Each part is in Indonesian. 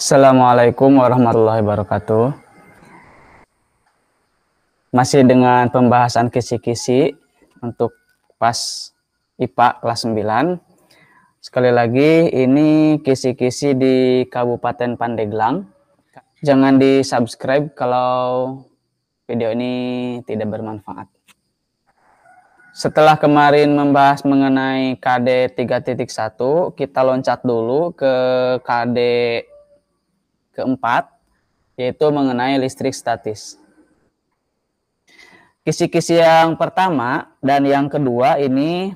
Assalamualaikum warahmatullahi wabarakatuh. Masih dengan pembahasan kisi-kisi untuk pas IPA kelas 9. Sekali lagi ini kisi-kisi di Kabupaten Pandeglang. Jangan di-subscribe kalau video ini tidak bermanfaat. Setelah kemarin membahas mengenai KD 3.1, kita loncat dulu ke KD keempat, yaitu mengenai listrik statis. Kisi-kisi yang pertama dan yang kedua ini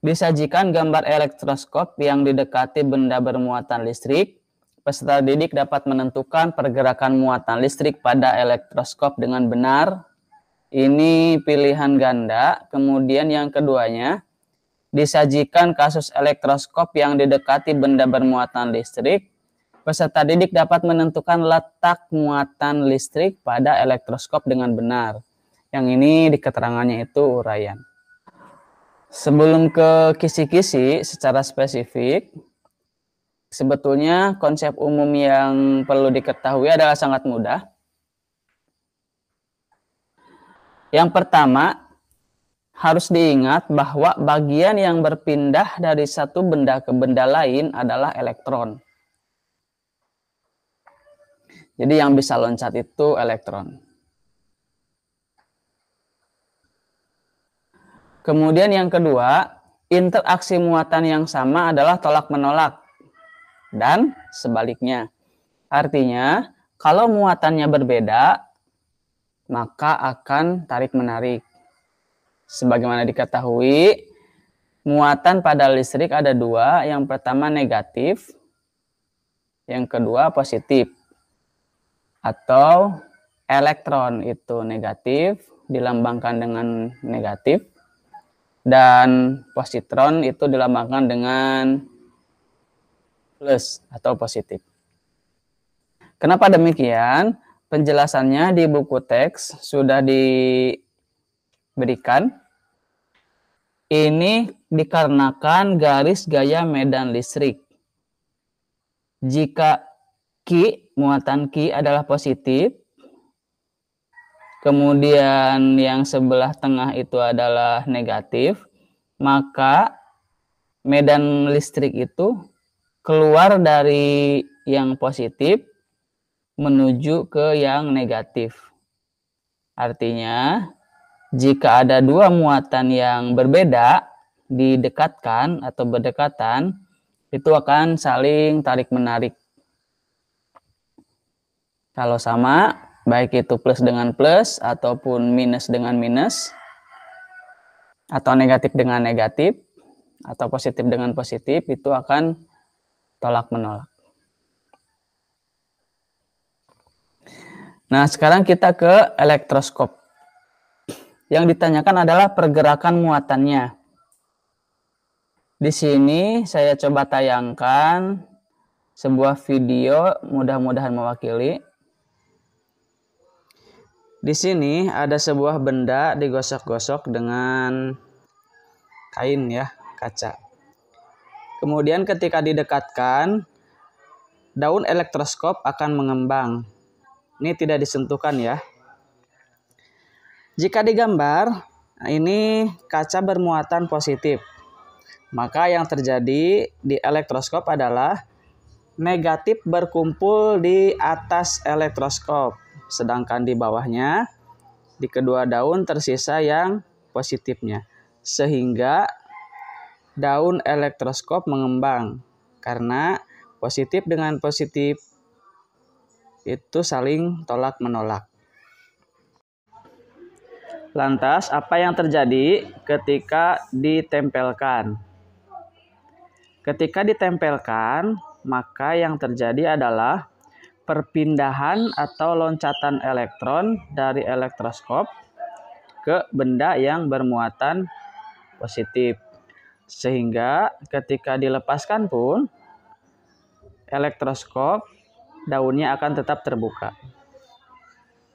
disajikan gambar elektroskop yang didekati benda bermuatan listrik. Peserta didik dapat menentukan pergerakan muatan listrik pada elektroskop dengan benar. Ini pilihan ganda. Kemudian yang keduanya, disajikan kasus elektroskop yang didekati benda bermuatan listrik. Peserta didik dapat menentukan letak muatan listrik pada elektroskop dengan benar. Yang ini di keterangannya itu uraian. Sebelum ke kisi-kisi secara spesifik, sebetulnya konsep umum yang perlu diketahui adalah sangat mudah. Yang pertama, harus diingat bahwa bagian yang berpindah dari satu benda ke benda lain adalah elektron. Jadi yang bisa loncat itu elektron. Kemudian yang kedua, interaksi muatan yang sama adalah tolak-menolak. Dan sebaliknya. Artinya, kalau muatannya berbeda, maka akan tarik-menarik. Sebagaimana diketahui, muatan pada listrik ada dua. Yang pertama negatif, yang kedua positif. Atau elektron itu negatif, dilambangkan dengan negatif. Dan positron itu dilambangkan dengan plus atau positif. Kenapa demikian? Penjelasannya di buku teks sudah diberikan. Ini dikarenakan garis gaya medan listrik. Jika Q, muatan Q adalah positif, kemudian yang sebelah tengah itu adalah negatif, maka medan listrik itu keluar dari yang positif menuju ke yang negatif. Artinya, jika ada dua muatan yang berbeda didekatkan atau berdekatan, itu akan saling tarik-menarik. Kalau sama, baik itu plus dengan plus ataupun minus dengan minus, atau negatif dengan negatif, atau positif dengan positif, itu akan tolak-menolak. Nah, sekarang kita ke elektroskop. Yang ditanyakan adalah pergerakan muatannya. Di sini saya coba tayangkan sebuah video, mudah-mudahan mewakili. Di sini ada sebuah benda digosok-gosok dengan kain ya, kaca. Kemudian ketika didekatkan, daun elektroskop akan mengembang. Ini tidak disentuhkan ya. Jika digambar, ini kaca bermuatan positif. Maka yang terjadi di elektroskop adalah negatif berkumpul di atas elektroskop. Sedangkan di bawahnya, di kedua daun tersisa yang positifnya. Sehingga daun elektroskop mengembang. Karena positif dengan positif itu saling tolak-menolak. Lantas, apa yang terjadi ketika ditempelkan? Ketika ditempelkan, maka yang terjadi adalah perpindahan atau loncatan elektron dari elektroskop ke benda yang bermuatan positif. Sehingga ketika dilepaskan pun, elektroskop daunnya akan tetap terbuka.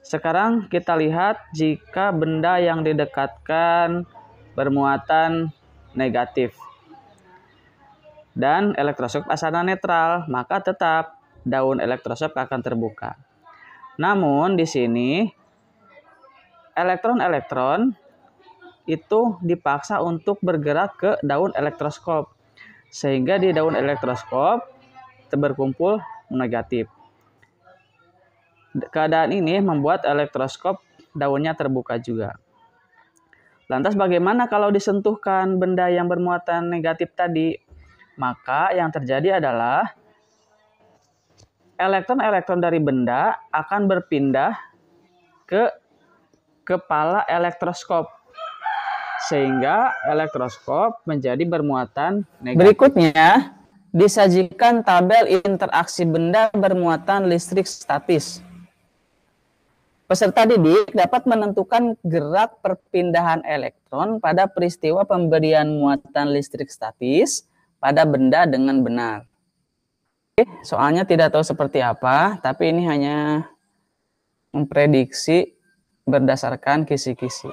Sekarang kita lihat jika benda yang didekatkan bermuatan negatif dan elektroskop asalnya netral, maka tetap daun elektroskop akan terbuka. Namun di sini elektron-elektron itu dipaksa untuk bergerak ke daun elektroskop. Sehingga di daun elektroskop berkumpul negatif. Keadaan ini membuat elektroskop daunnya terbuka juga. Lantas bagaimana kalau disentuhkan benda yang bermuatan negatif tadi? Maka yang terjadi adalah elektron-elektron dari benda akan berpindah ke kepala elektroskop. Sehingga elektroskop menjadi bermuatan negatif. Berikutnya, disajikan tabel interaksi benda bermuatan listrik statis. Peserta didik dapat menentukan gerak perpindahan elektron pada peristiwa pemberian muatan listrik statis pada benda dengan benar. Soalnya tidak tahu seperti apa, tapi ini hanya memprediksi berdasarkan kisi-kisi.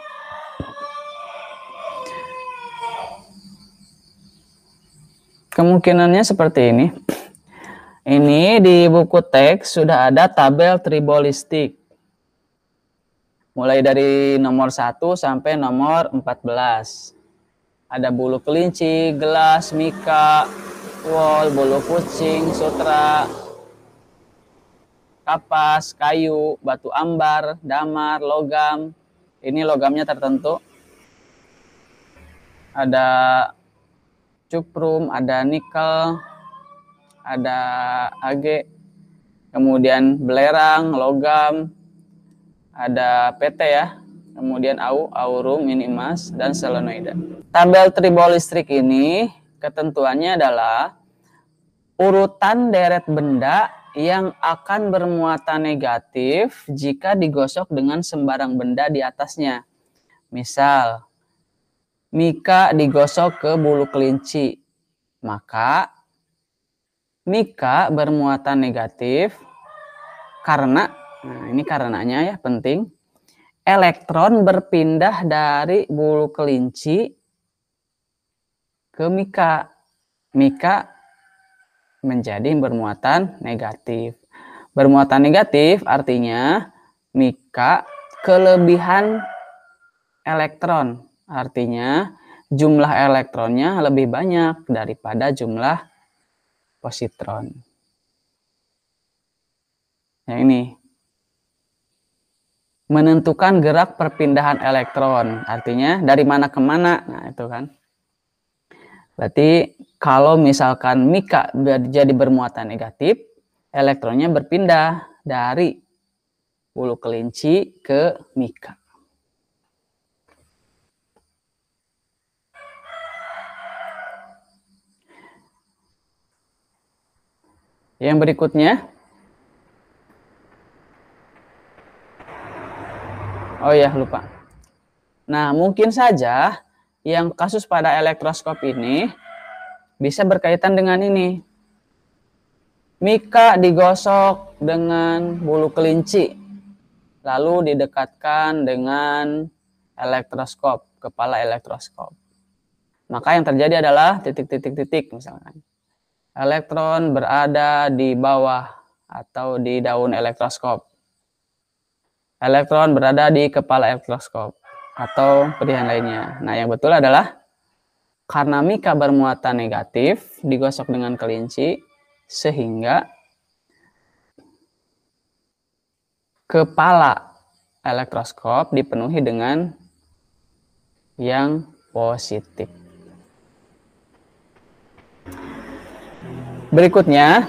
Kemungkinannya seperti ini. Ini di buku teks sudah ada tabel tribolistik. Mulai dari nomor 1 sampai nomor 14. Ada bulu kelinci, gelas, mika, wol, bulu kucing, sutra, kapas, kayu, batu ambar, damar, logam. Ini logamnya tertentu. Ada cuprum, ada nikel, ada age, kemudian belerang, logam, ada PT ya, kemudian aurum, ini emas, dan selenoida. Tabel tribolistrik ini ketentuannya adalah urutan deret benda yang akan bermuatan negatif jika digosok dengan sembarang benda di atasnya. Misal, mika digosok ke bulu kelinci, maka mika bermuatan negatif karena, nah ini karenanya ya penting, elektron berpindah dari bulu kelinci ke mika. Mika menjadi bermuatan negatif. Bermuatan negatif artinya mika kelebihan elektron. Artinya jumlah elektronnya lebih banyak daripada jumlah positron. Yang ini. Menentukan gerak perpindahan elektron. Artinya dari mana ke mana. Nah itu kan. Berarti kalau misalkan mika jadi bermuatan negatif, elektronnya berpindah dari bulu kelinci ke mika. Yang berikutnya. Oh ya, lupa. Nah, mungkin saja yang kasus pada elektroskop ini bisa berkaitan dengan ini. Mika digosok dengan bulu kelinci, lalu didekatkan dengan elektroskop, kepala elektroskop. Maka yang terjadi adalah titik-titik-titik misalkan. Elektron berada di bawah atau di daun elektroskop. Elektron berada di kepala elektroskop atau pilihan lainnya. Nah, yang betul adalah karena mika bermuatan negatif digosok dengan kelinci sehingga kepala elektroskop dipenuhi dengan yang positif. Berikutnya,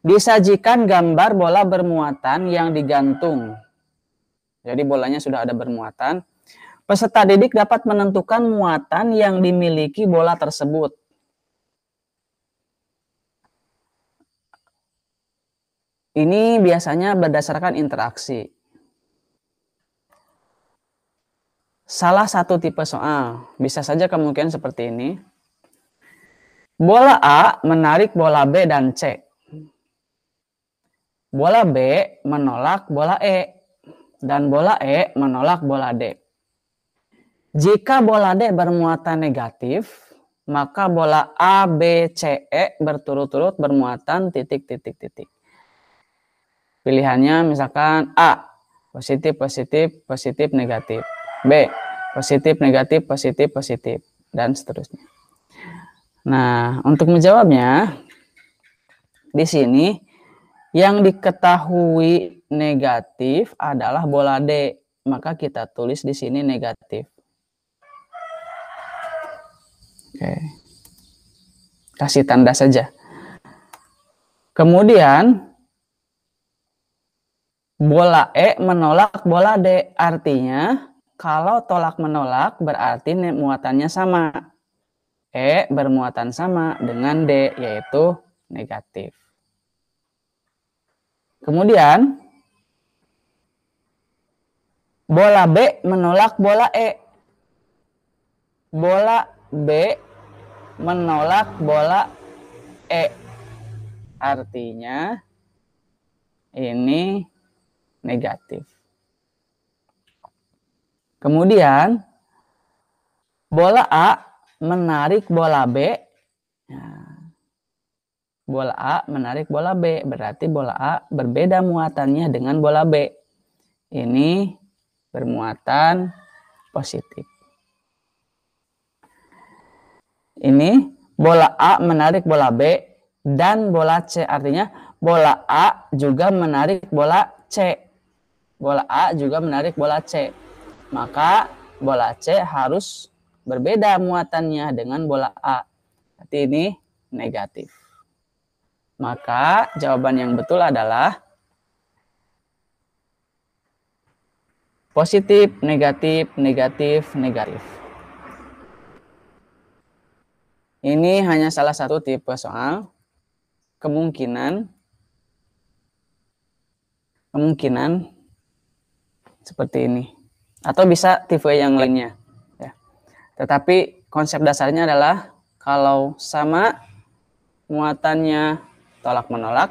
disajikan gambar bola bermuatan yang digantung. Jadi bolanya sudah ada bermuatan. Peserta didik dapat menentukan muatan yang dimiliki bola tersebut. Ini biasanya berdasarkan interaksi. Salah satu tipe soal, bisa saja kemungkinan seperti ini. Bola A menarik bola B dan C. Bola B menolak bola E. Dan bola E menolak bola D. Jika bola D bermuatan negatif, maka bola A, B, C, E berturut-turut bermuatan titik, titik, titik. Pilihannya misalkan A, positif, positif, positif, negatif. B, positif, negatif, positif, positif, dan seterusnya. Nah, untuk menjawabnya, di sini yang diketahui negatif adalah bola D, maka kita tulis di sini negatif. Oke. Kasih tanda saja. Kemudian bola E menolak bola D. Artinya kalau tolak menolak berarti muatannya sama. E bermuatan sama dengan D, yaitu negatif. Kemudian bola B menolak bola E. Bola B menolak bola E. Artinya ini negatif. Kemudian bola A menarik bola B. Nah, bola A menarik bola B. Berarti bola A berbeda muatannya dengan bola B. Ini bermuatan positif. Ini bola A menarik bola B dan bola C. Artinya bola A juga menarik bola C. Bola A juga menarik bola C. Maka bola C harus berbeda muatannya dengan bola A. Berarti ini negatif. Maka jawaban yang betul adalah positif, negatif, negatif, negatif. Ini hanya salah satu tipe soal. Kemungkinan seperti ini. Atau bisa tipe yang lainnya. Ya. Tetapi konsep dasarnya adalah kalau sama muatannya tolak menolak,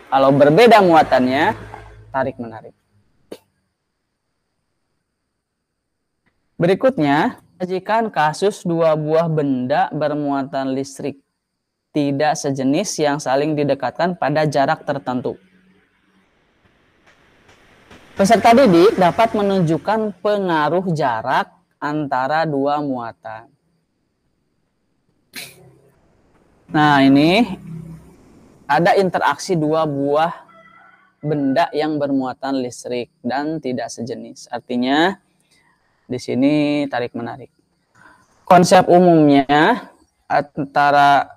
kalau berbeda muatannya tarik menarik. Berikutnya, sajikan kasus dua buah benda bermuatan listrik tidak sejenis yang saling didekatkan pada jarak tertentu. Peserta didik dapat menunjukkan pengaruh jarak antara dua muatan. Nah, ini ada interaksi dua buah benda yang bermuatan listrik dan tidak sejenis. Artinya di sini tarik menarik. Konsep umumnya antara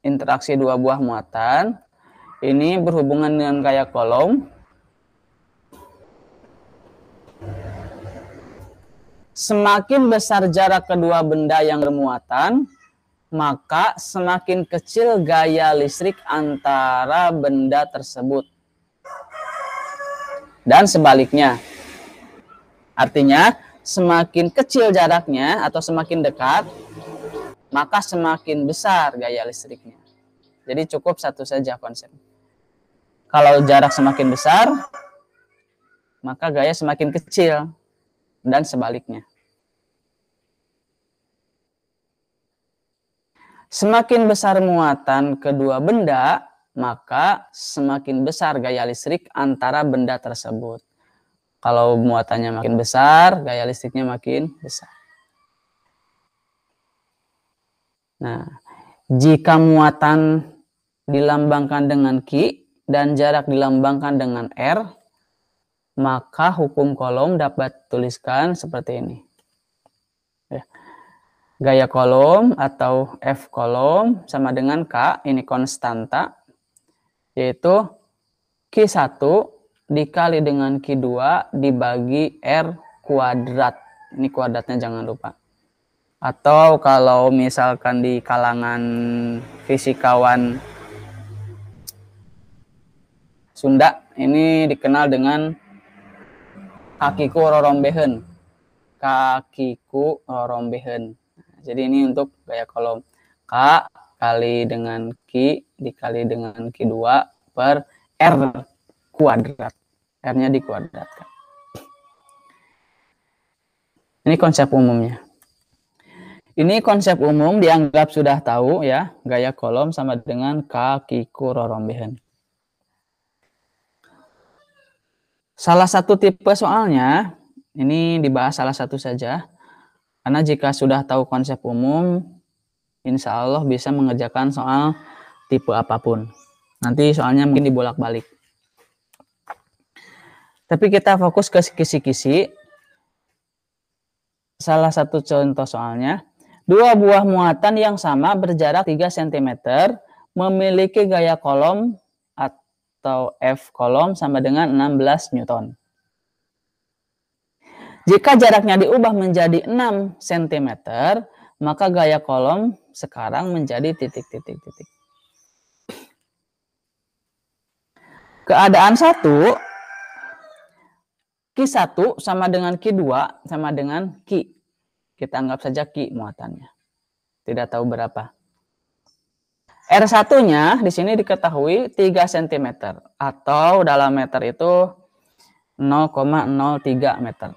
interaksi dua buah muatan ini berhubungan dengan gaya Coulomb. Semakin besar jarak kedua benda yang bermuatan, maka semakin kecil gaya listrik antara benda tersebut. Dan sebaliknya. Artinya, semakin kecil jaraknya atau semakin dekat, maka semakin besar gaya listriknya. Jadi cukup satu saja konsep. Kalau jarak semakin besar, maka gaya semakin kecil. Dan sebaliknya. Semakin besar muatan kedua benda, maka semakin besar gaya listrik antara benda tersebut. Kalau muatannya makin besar, gaya listriknya makin besar. Nah, jika muatan dilambangkan dengan Q dan jarak dilambangkan dengan R, maka hukum Coulomb dapat tuliskan seperti ini. Ya. Gaya Coulomb atau F Coulomb sama dengan K, ini konstanta, yaitu Q1 dikali dengan Q2 dibagi R kuadrat. Ini kuadratnya jangan lupa. Atau kalau misalkan di kalangan fisikawan Sunda, ini dikenal dengan kakiku rorombehen. Kakiku rorombehen. Jadi ini untuk gaya Coulomb. K kali dengan Q dikali dengan Q2 per R kuadrat. R-nya dikuadratkan. Ini konsep umumnya. Ini konsep umum dianggap sudah tahu ya, gaya kolom sama dengan kaki kurorombehan. Salah satu tipe soalnya, ini dibahas salah satu saja, karena jika sudah tahu konsep umum, insya Allah bisa mengerjakan soal tipe apapun. Nanti soalnya mungkin dibolak-balik. Tapi kita fokus ke kisi-kisi. Salah satu contoh soalnya, dua buah muatan yang sama berjarak 3 cm memiliki gaya kolom atau F kolom sama dengan 16 Newton. Jika jaraknya diubah menjadi 6 cm, maka gaya kolom sekarang menjadi titik-titik-titik. Keadaan 1, Q1 sama dengan Q2 sama dengan Q. Kita anggap saja Q muatannya. Tidak tahu berapa. R1-nya di sini diketahui 3 cm atau dalam meter itu 0,03 meter.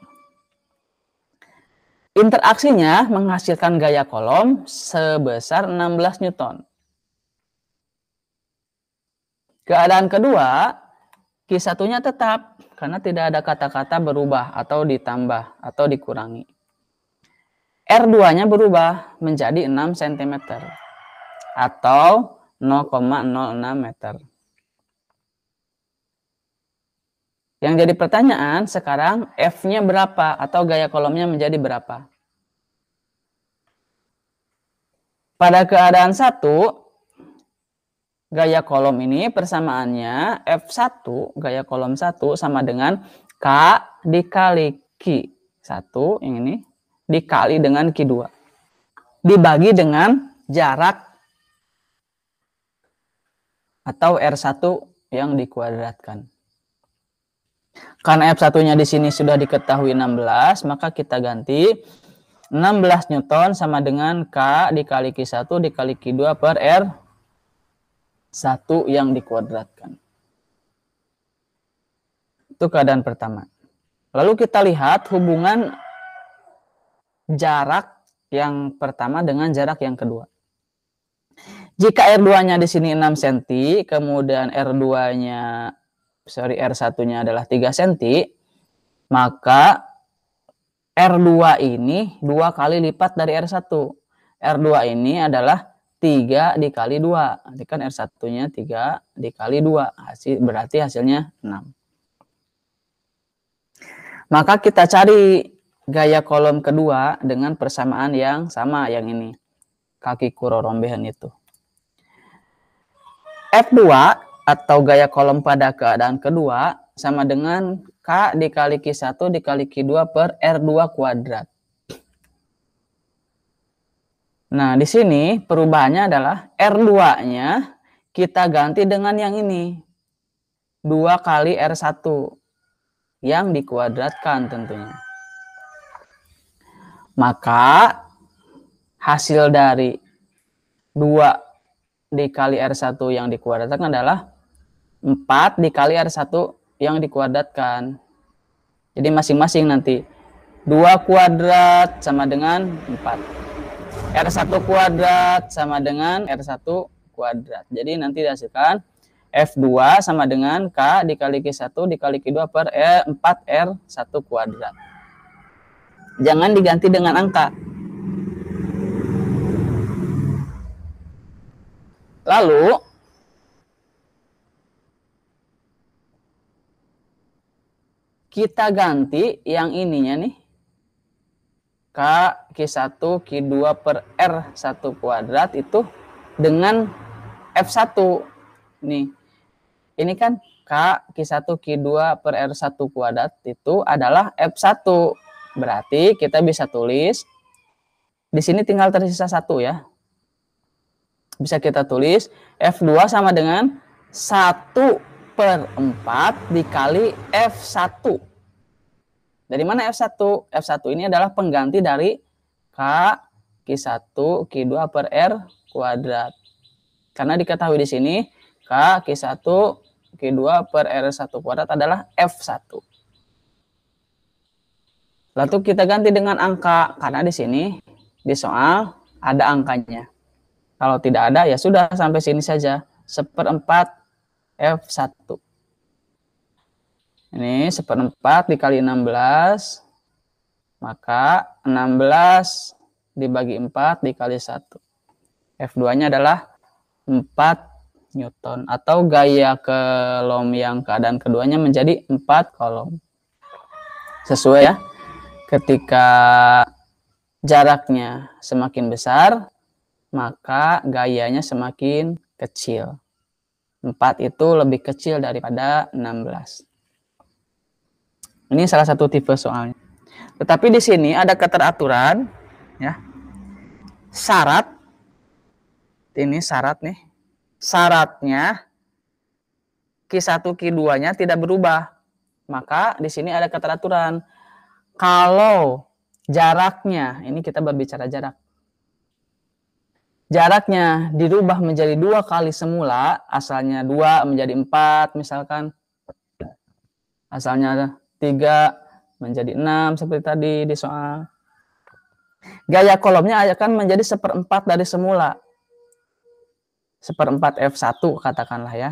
Interaksinya menghasilkan gaya kolom sebesar 16 Newton. Keadaan kedua, Q1-nya tetap karena tidak ada kata-kata berubah atau ditambah atau dikurangi. R2-nya berubah menjadi 6 cm atau 0,06 meter. Yang jadi pertanyaan sekarang F-nya berapa atau gaya kolomnya menjadi berapa? Pada keadaan 1, gaya kolom ini persamaannya F1, gaya kolom 1 sama dengan K dikali Q1, yang ini, dikali dengan Q2. Dibagi dengan jarak atau R1 yang dikuadratkan. Karena F1-nya di sini sudah diketahui 16, maka kita ganti 16 Newton sama dengan K dikali Q1 dikali Q2 per R1 yang dikuadratkan. Itu keadaan pertama. Lalu kita lihat hubungan jarak yang pertama dengan jarak yang kedua. Jika R2-nya di sini 6 cm, kemudian R1-nya adalah 3 cm, maka R2 ini 2 kali lipat dari R1. R2 ini adalah 3 dikali 2. Nanti kan R1-nya 3 dikali 2. Berarti hasilnya 6. Maka kita cari gaya kolom kedua dengan persamaan yang sama, yang ini. Kaki kurorombehan itu. F2 atau gaya kolom pada keadaan kedua sama dengan K dikali Q1 dikali Q2 per R2 kuadrat. Nah, di sini perubahannya adalah R2-nya kita ganti dengan yang ini. 2 kali R1 yang dikuadratkan tentunya. Maka hasil dari 2 dikali R1 yang dikuadratkan adalah 4 dikali R1 yang dikuadratkan. Jadi masing-masing nanti 2 kuadrat sama dengan 4. R1 kuadrat sama dengan R1 kuadrat. Jadi nanti dihasilkan F2 sama dengan K dikali Q1 dikali Q2 per 4R1 kuadrat. Jangan diganti dengan angka. Lalu kita ganti yang ininya nih. K Q1 Q2 per R1 kuadrat itu dengan F1. Nih. Ini kan K Q1 Q2 per R1 kuadrat itu adalah F1. Berarti kita bisa tulis di sini tinggal tersisa 1 ya. Bisa kita tulis F2 sama dengan 1/4 dikali F1. Dari mana F1? F1 ini adalah pengganti dari K Q1 Q2 per R kuadrat. Karena diketahui di sini K Q1 Q2 per R1 kuadrat adalah F1. Lalu kita ganti dengan angka karena di sini di soal ada angkanya. Kalau tidak ada, ya sudah sampai sini saja. 1/4 F1. Ini 1/4 dikali 16, maka 16 dibagi 4 dikali 1. F2-nya adalah 4 Newton. Atau gaya kolom yang keadaan keduanya menjadi 4 kolom. Sesuai ya. Ketika jaraknya semakin besar, maka gayanya semakin kecil. 4 itu lebih kecil daripada 16. Ini salah satu tipe soalnya. Tetapi di sini ada keteraturan, ya. Syarat, ini syarat nih. Syaratnya Q1, Q2-nya tidak berubah. Maka di sini ada keteraturan. Kalau jaraknya, ini kita berbicara jarak. Jaraknya dirubah menjadi 2 kali semula, asalnya 2 menjadi 4 misalkan. Asalnya 3 menjadi 6 seperti tadi di soal. Gaya kolomnya akan menjadi 1/4 dari semula. 1/4 F1 katakanlah ya.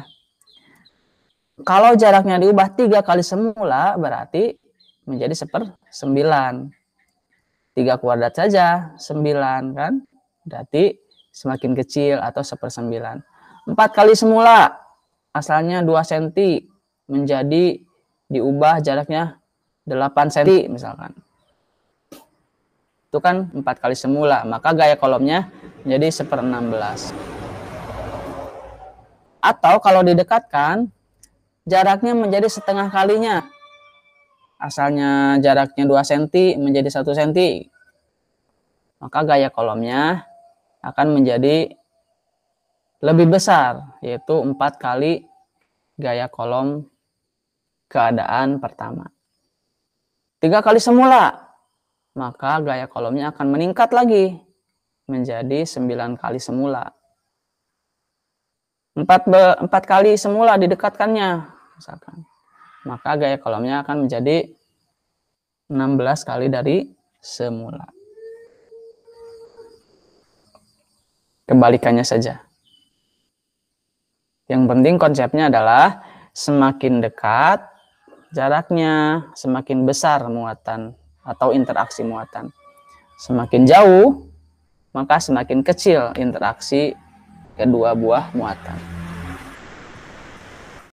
Kalau jaraknya diubah 3 kali semula, berarti menjadi 1/9. 3 kuadrat saja, 9 kan? Berarti semakin kecil atau 1/9. 4 kali semula, asalnya 2 cm, menjadi diubah jaraknya 8 cm misalkan. Itu kan 4 kali semula, maka gaya kolomnya menjadi 1/16. Atau kalau didekatkan, jaraknya menjadi setengah kalinya. Asalnya jaraknya 2 cm menjadi 1 cm. Maka gaya kolomnya akan menjadi lebih besar, yaitu 4 kali gaya kolom keadaan pertama. 3 kali semula, maka gaya kolomnya akan meningkat lagi menjadi 9 kali semula. 4 kali semula didekatkannya, misalkan. Maka gaya kolomnya akan menjadi 16 kali dari semula. Kebalikannya saja. Yang penting konsepnya adalah semakin dekat jaraknya, semakin besar muatan atau interaksi muatan. Semakin jauh, maka semakin kecil interaksi kedua buah muatan.